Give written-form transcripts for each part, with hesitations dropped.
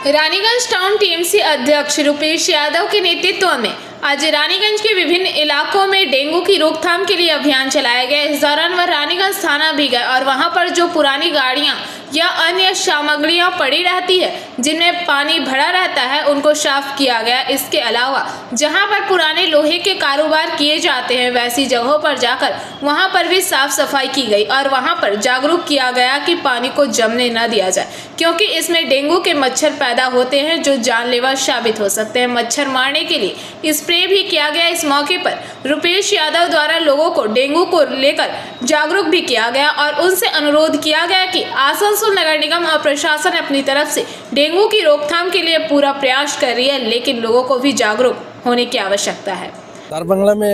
Raniganj town TMC अध्यक्ष रुपेश यादव के नेतृत्व में आज रानीगंज के विभिन्न इलाकों में डेंगू की रोकथाम के लिए अभियान चलाया गया। इस दौरान वह रानीगंज थाना भी गए और वहां पर जो पुरानी गाड़ियां या अन्य सामग्रियां पड़ी रहती है जिनमें पानी भरा रहता है उनको साफ किया गया। इसके अलावा जहां पर पुराने लोहे के कारोबार किए जाते हैं वैसी जगहों पर जाकर वहां पर भी साफ सफाई की गई और वहां पर जागरूक किया गया कि पानी को जमने न दिया जाए, क्योंकि इसमें डेंगू के मच्छर पैदा होते हैं जो जानलेवा साबित हो सकते हैं। मच्छर मारने के लिए स्प्रे भी किया गया। इस मौके पर रुपेश यादव द्वारा लोगों को डेंगू को लेकर जागरूक भी किया गया और उनसे अनुरोध किया गया कि आसनसोल नगर निगम और प्रशासन अपनी तरफ से डेंगू की रोकथाम के लिए पूरा प्रयास कर रही है, लेकिन लोगों को भी जागरूक होने की आवश्यकता है। तार बांगला में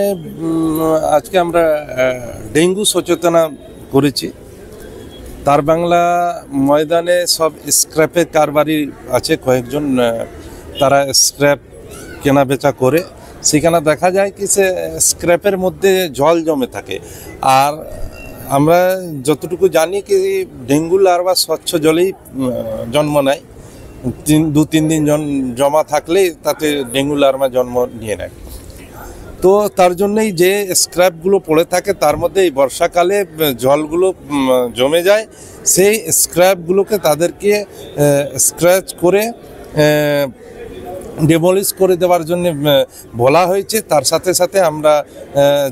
आज के আমরা ডেঙ্গু সচেতনা করেছি। তার বাংলা ময়দানে সব স্ক্র্যাপের কারবারি আছে, কয়েকজন তারা স্ক্র্যাপ কেনা বেচা করে। সেখানে দেখা যায় কি সে স্ক্র্যাপের মধ্যে জল জমে থাকে। আর আমরা যতটুকু জানি কি ডেঙ্গু লার্ভা স্বচ্ছ জলেই জন্ম নেয়, 2-3 দিন জমা থাকলেই তাতে ডেঙ্গু লার্ভা জন্ম নিয়ে নেয়। তো তার জন্যই যে স্ক্র্যাপগুলো পড়ে থাকে তার মধ্যে এই বর্ষাকালে জলগুলো জমে যায়। সেই স্ক্র্যাপগুলোকে তাদেরকে স্ক্র্যাচ করে ডেমোলিশ করে দেওয়ার জন্য বলা হয়েছে। তার সাথে সাথে আমরা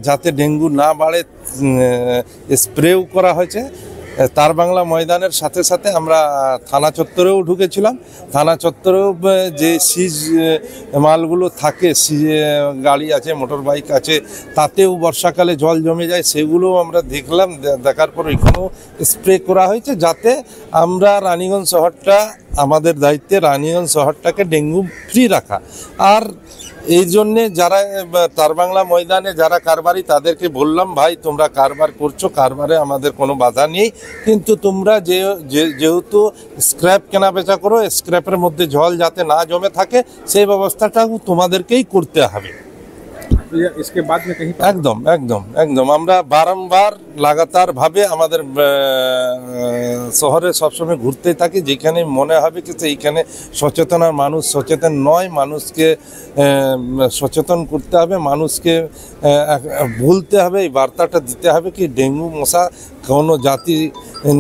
যাতে ডেঙ্গু না বাড়ে স্প্রেও করা হয়েছে। তার বাংলা ময়দানের সাথে সাথে আমরা থানা চত্বরেও ঢুকেছিলাম। থানা চত্বরেও যে সিজ মালগুলো থাকে, গাড়ি আছে, মোটর বাইক আছে, তাতেও বর্ষাকালে জল জমে যায়, সেগুলোও আমরা দেখলাম। দেখার পর এখানেও স্প্রে করা হয়েছে যাতে আমরা রানীগঞ্জ শহরটা, আমাদের দায়িত্বে রানীগঞ্জ শহরটাকে ডেঙ্গু ফ্রি রাখা। আর এই জন্যে যারা তার বাংলা ময়দানে যারা কারবারি তাদেরকে বললাম, ভাই তোমরা কারবার করছো, কারবারে আমাদের কোনো বাধা নেই, কিন্তু তোমরা যেহেতু স্ক্র্যাপ কেনা বেচা করো, স্ক্র্যাপের মধ্যে জল যাতে না জমে থাকে সেই ব্যবস্থাটাও তোমাদেরকেই করতে হবে। इसके बाद में कहीं একদম একদম একদম আমরা বারংবার লাগাতারভাবে আমাদের শহরে সবসময় ঘুরতে থাকি, যেখানে মনে হবে কি এইখানে সচেতনার মানুষ সচেতন নয়, মানুষকে সচেতন করতে হবে, মানুষকে বলতে হবে, এই বার্তাটা দিতে হবে কি ডেঙ্গু মশা কোনো জাতি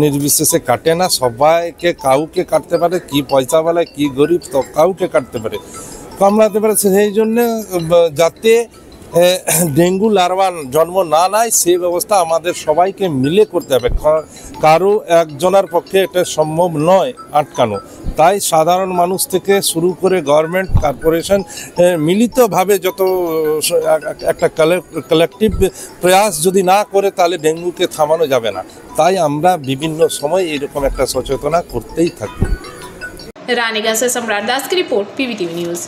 নির্বিশেষে কাটে না, সবাইকে কাউকে কাটতে পারে, কি পয়সাওয়ালা কি গরিব তো কাউকে কাটতে পারে, কামড়াতে পারে। সেই জন্য যাতে ডেঙ্গু লার্ভা জন্ম না নেয় সেই ব্যবস্থা আমাদের সবাইকে মিলে করতে হবে। কারো একজনের পক্ষে এটা সম্ভব নয় আটকানো। তাই সাধারণ মানুষ থেকে শুরু করে গভর্নমেন্ট, কর্পোরেশন মিলিতভাবে যত একটা কালেকটিভ প্রয়াস যদি না করে তাহলে ডেঙ্গুকে থামানো যাবে না। তাই আমরা বিভিন্ন সময় এরকম একটা সচেতনা করতেই থাকি। रानीगंज से सम्राट दास की रिपोर्ट, PVTV न्यूज़।